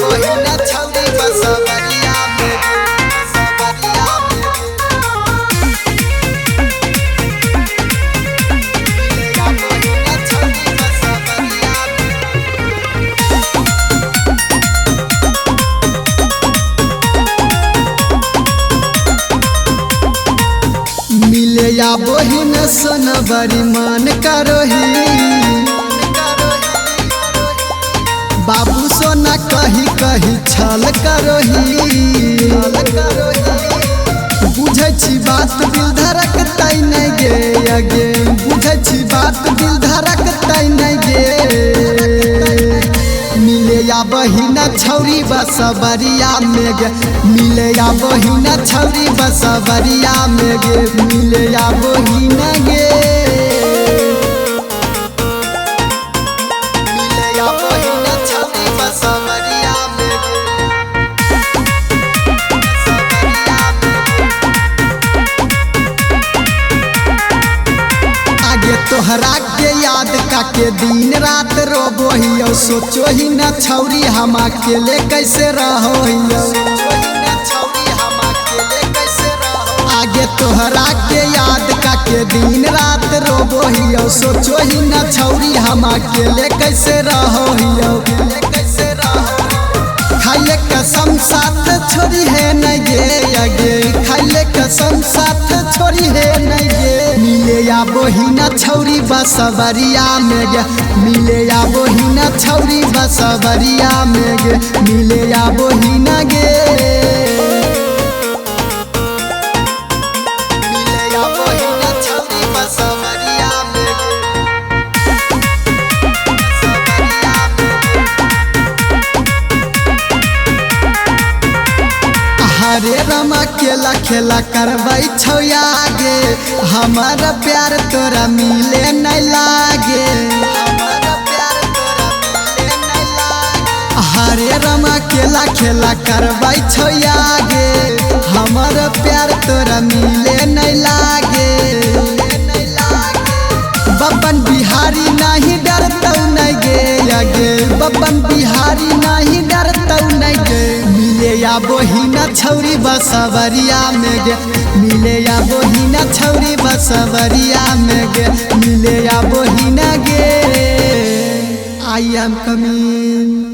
बहिना छौरी बसवरिया में बसवरिया में मिलेया बहिना छौरी बसवरिया में मिलेया बहिना सन बड़ी मन करोही बाबू सोना कही कही छल करोही बुझै छी बात दिल धड़क तै नहीं गे अगे बुझै छी बात दिल धड़क तै नहीं गे मिलेया बहिना छौरी बसवरिया में गे मिलेया बहिना छौरी बसवरिया में गे मिलेया बहिना गे मिलेया बहिना छौरी बसवरिया में गे बसवरिया में आगे तोहरा के याद काके दिन रात रोबोहियो सोचो ही न छौरी हम अकेले कैसे रहोहियो आगे तोहरा के याद काके दिन रात रोबोहियो सोचो ही न छौरी हम अकेले कैसे रहोहियो खाइले कसम साथ छोरी है नहीं गे अगे खाइले कसम साथ छोरी है नहीं गे मिलेया बहिना छौरी बसवरिया में गे मिलेया बहिना छौरी बसवरिया में गे मिलेया बहिना गे मिलेया बहिना छौरी बसवरिया में गे बसवरिया में हरे रमा केला खेला करबै छौ आगे हमार प्यार तोरा मिले नहीं लागे हमारा प्यार तोरा मिले नहीं लागे हरे रमा केला खेला करबै छौ आगे हमार प्यार तोरा मिले नहीं लागे बब्बन बिहारी नहीं डरतौ नहीं गे अगे बब्बन बिहारी नहीं डरतौ नहीं गे मिलेया बहिना छौरी बसवरिया में गे मिलेया बहिना छौरी बसवरिया में गे मिलेया बहिना गे आई एम कमिंग।